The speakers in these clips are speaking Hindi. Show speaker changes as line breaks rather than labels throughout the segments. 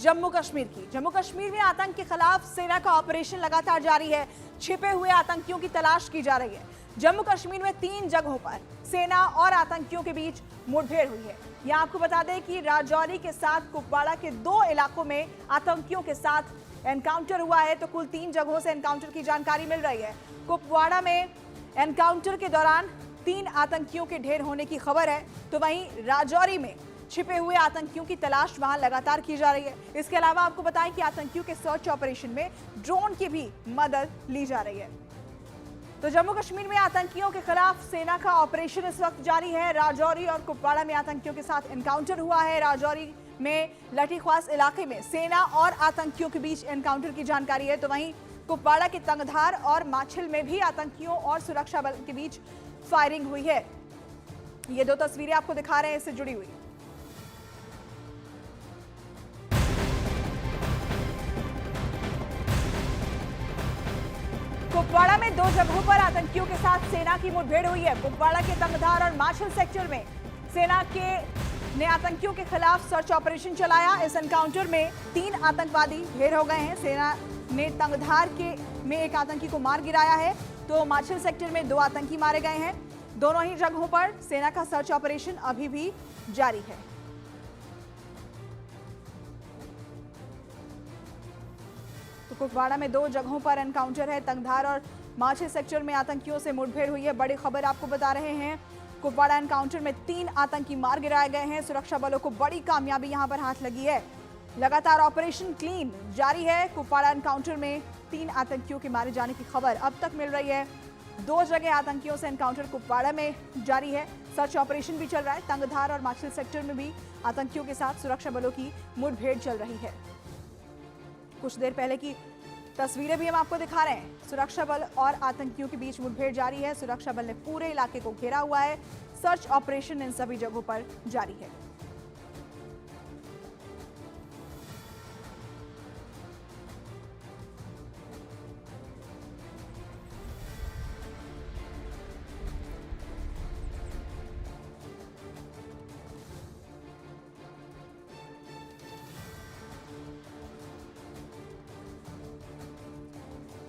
जम्मू कश्मीर की। जम्मू कश्मीर में आतंक के खिलाफ सेना का ऑपरेशन लगातार जारी है। छिपे हुए आतंकियों की तलाश की जा रही है। जम्मू कश्मीर में 3 जगहों पर सेना और आतंकियों के बीच मुठभेड़ हुई है। यहाँ आपको बता दें कि राजौरी के साथ कुपवाड़ा के 2 इलाकों में आतंकियों के साथ एनकाउंटर हुआ है। तो कुल 3 जगहों से एनकाउंटर की जानकारी मिल रही है। कुपवाड़ा में एनकाउंटर के दौरान 3 आतंकियों के ढेर होने की खबर है। तो वहीं राजौरी में छिपे हुए आतंकियों की तलाश वहां लगातार की जा रही है। इसके अलावा आपको बताएं कि आतंकियों के सर्च ऑपरेशन में ड्रोन की भी मदद ली जा रही है। तो जम्मू कश्मीर में आतंकियों के खिलाफ सेना का ऑपरेशन इस वक्त जारी है। राजौरी और कुपवाड़ा में आतंकियों के साथ एनकाउंटर हुआ है। राजौरी में लठीख्वास इलाके में सेना और आतंकियों के बीच एनकाउंटर की जानकारी है। तो वहीं कुपवाड़ा के तंगधार और माछिल में भी आतंकियों और सुरक्षा बल के बीच फायरिंग हुई है। ये 2 तस्वीरें आपको दिखा रहे हैं इससे जुड़ी हुई। कुपवाड़ा में 2 जगहों पर आतंकियों के साथ सेना की मुठभेड़ हुई है। कुपवाड़ा के तंगधार और माछिल सेक्टर में सेना ने आतंकियों के खिलाफ सर्च ऑपरेशन चलाया। इस एनकाउंटर में 3 आतंकवादी ढेर हो गए हैं। सेना ने तंगधार में एक आतंकी को मार गिराया है। तो माछिल सेक्टर में 2 आतंकी मारे गए हैं। दोनों ही जगहों पर सेना का सर्च ऑपरेशन अभी भी जारी है। तो कुपवाड़ा में 2 जगहों पर एनकाउंटर है। तंगधार और माछिल सेक्टर में आतंकियों से मुठभेड़ हुई है। बड़ी खबर आपको बता रहे हैं। कुपवाड़ा एनकाउंटर में 3 आतंकी मार गिराए गए हैं। सुरक्षा बलों को बड़ी कामयाबी यहां पर हाथ लगी है। लगातार ऑपरेशन क्लीन जारी है। कुपवाड़ा एनकाउंटर में 3 आतंकियों के मारे जाने की खबर अब तक मिल रही है। 2 जगह आतंकियों से एनकाउंटर कुपवाड़ा में जारी है। सर्च ऑपरेशन भी चल रहा है। तंगधार और माछिल सेक्टर में भी आतंकियों के साथ सुरक्षा बलों की मुठभेड़ चल रही है। कुछ देर पहले की तस्वीरें भी हम आपको दिखा रहे हैं। सुरक्षा बल और आतंकियों के बीच मुठभेड़ जारी है। सुरक्षा बल ने पूरे इलाके को घेरा हुआ है। सर्च ऑपरेशन इन सभी जगहों पर जारी है।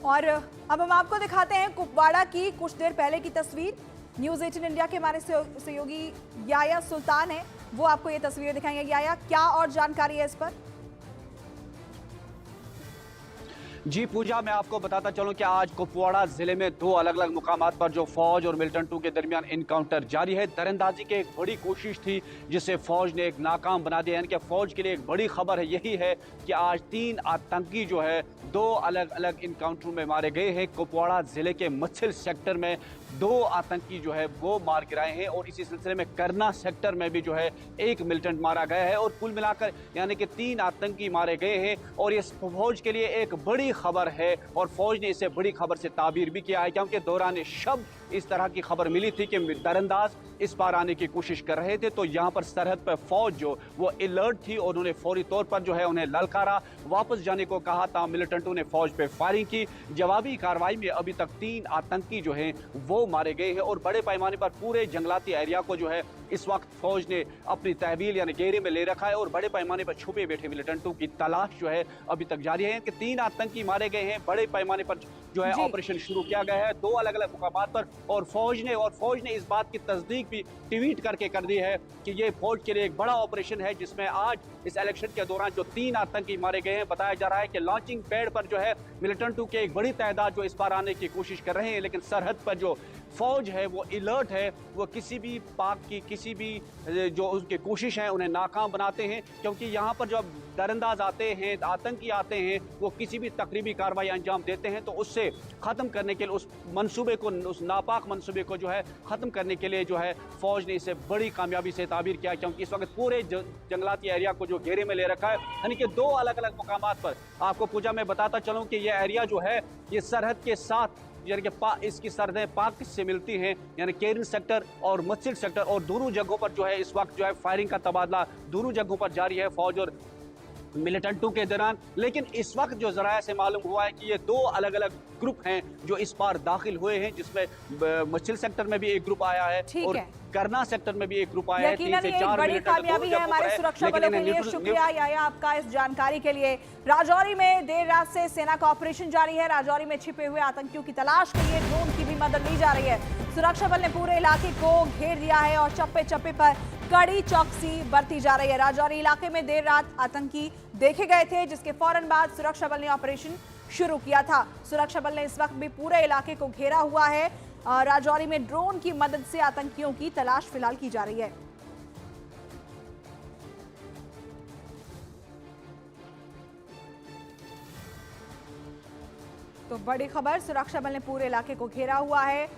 और अब हम आपको दिखाते हैं कुपवाड़ा की कुछ देर पहले की तस्वीर। न्यूज़ 18 इंडिया के हमारे सहयोगी याया सुल्तान है, वो आपको ये तस्वीरें दिखाएंगे। याया, क्या और जानकारी है इस पर?
जी पूजा, मैं आपको बताता चलूं कि आज कुपवाड़ा जिले में 2 अलग अलग मुकामात पर जो फौज और मिलिटेंट 2 के दरमियान इनकाउंटर जारी है। दरअंदाजी की एक बड़ी कोशिश थी जिसे फौज ने एक नाकाम बना दिया। यानी कि फौज के लिए एक बड़ी खबर है यही है कि आज 3 आतंकी जो है 2 अलग अलग इनकाउंटर में मारे गए हैं। कुपवाड़ा जिले के मछिल सेक्टर में 2 आतंकी जो है वो मार गिराए हैं और इसी सिलसिले में करना सेक्टर में भी जो है 1 मिलिटेंट मारा गया है और कुल मिलाकर यानी कि 3 आतंकी मारे गए हैं। और ये फौज के लिए एक बड़ी खबर है और फौज ने इसे बड़ी खबर से ताबीर भी किया है, क्योंकि दौरान शब इस तरह की खबर मिली थी कि दरअंदाज इस पार आने की कोशिश कर रहे थे। तो यहाँ पर सरहद पर फौज जो वो अलर्ट थी और उन्होंने फौरी तौर पर जो है उन्हें ललकारा, वापस जाने को कहा था। मिलिटेंटों ने फौज पे फायरिंग की। जवाबी कार्रवाई में अभी तक 3 आतंकी जो हैं वो मारे गए हैं और बड़े पैमाने पर पूरे जंगलाती एरिया को जो है इस वक्त फौज ने अपनी तहवील यानी घेरे में ले रखा है और बड़े पैमाने पर छुपे बैठे मिलिटेंटों की तलाश जो है अभी तक जारी है। कि 3 आतंकी मारे गए हैं। बड़े पैमाने पर जो है ऑपरेशन शुरू किया गया है 2 अलग अलग मुकामात पर और फौज ने इस बात की तस्दीक भी ट्वीट करके कर दी है कि ये फौज के लिए एक बड़ा ऑपरेशन है, जिसमें आज इस इलेक्शन के दौरान जो 3 आतंकी मारे गए हैं, बताया जा रहा है कि लॉन्चिंग पैड पर जो है मिलिटेंटों के एक बड़ी तादाद जो इस पार आने की कोशिश कर रहे हैं, लेकिन सरहद पर जो फौज है वो अलर्ट है। वो किसी भी पाक की किसी भी जो उनकी कोशिश है उन्हें नाकाम बनाते हैं, क्योंकि यहाँ पर जब दरअंदाज आते हैं, आतंकी आते हैं, वो किसी भी तकरीबी कार्रवाई अंजाम देते हैं तो उससे ख़त्म करने के लिए उस मंसूबे को, उस नापाक मंसूबे को जो है ख़त्म करने के लिए जो है फौज ने इसे बड़ी कामयाबी से ताबीर किया, क्योंकि इस वक्त पूरे जंगलाती एरिया को जो घेरे में ले रखा है। यानी कि 2 अलग अलग मुकामात पर आपको पूजा में बताता चलूँ कि यह एरिया जो है ये सरहद के साथ यानी कि इसकी सरहदें पाक से मिलती हैं, यानी केरन सेक्टर और मछिल सेक्टर, और दोनों जगहों पर जो है इस वक्त जो है फायरिंग का तबादला दोनों जगहों पर जारी है। फौज और मिलिटेंट टू के दौरान। लेकिन इस वक्त जो जराया से मालूम हुआ है कि ये दो अलग अलग ग्रुप हैं जो इस बार दाखिल हुए हैं, जिसमें मछिल सेक्टर में भी एक ग्रुप आया है और करना सेक्टर में भी एक ग्रुप आया है। 3 से 4
बड़ी कामयाबी है हमारे सुरक्षा बलों के लिए। शुक्रिया याया आपका इस जानकारी के लिए। राजौरी में देर रात से सेना का ऑपरेशन जारी है। राजौरी में छिपे हुए आतंकियों की तलाश के लिए ड्रोन की भी मदद ली जा रही है। सुरक्षा बल ने पूरे इलाके को घेर दिया है और चप्पे चप्पे पर कड़ी चौकसी बरती जा रही है। राजौरी इलाके में देर रात आतंकी देखे गए थे, जिसके फौरन बाद सुरक्षा बल ने ऑपरेशन शुरू किया था। सुरक्षा बल ने इस वक्त भी पूरे इलाके को घेरा हुआ है। राजौरी में ड्रोन की मदद से आतंकियों की तलाश फिलहाल की जा रही है। तो बड़ी खबर, सुरक्षा बल ने पूरे इलाके को घेरा हुआ है।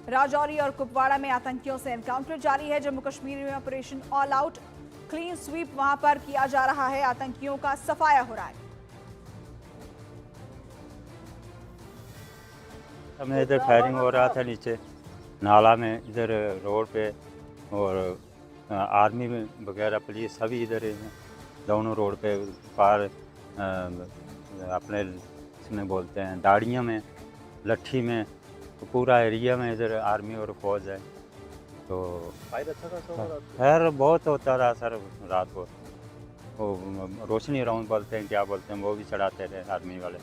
राजौरी और कुपवाड़ा में आतंकियों से एनकाउंटर जारी है। जम्मू कश्मीर में operation all out clean sweep वहां पर किया जा रहा है। आतंकियों का सफाया हो रहा है।
हमें इधर फायरिंग हो रहा था नीचे नाला में, इधर रोड पे, और आर्मी में वगैरह पुलिस सभी इधर हैं दोनों रोड पे पार। अपने इसमें बोलते हैं दाड़ियाँ में, लट्ठी में, तो पूरा एरिया में इधर आर्मी और फौज है। तो खैर बहुत होता रहा सर रात को। वो रोशनी राउंड बोलते हैं, क्या बोलते हैं, वो भी चढ़ाते रहे आर्मी वाले।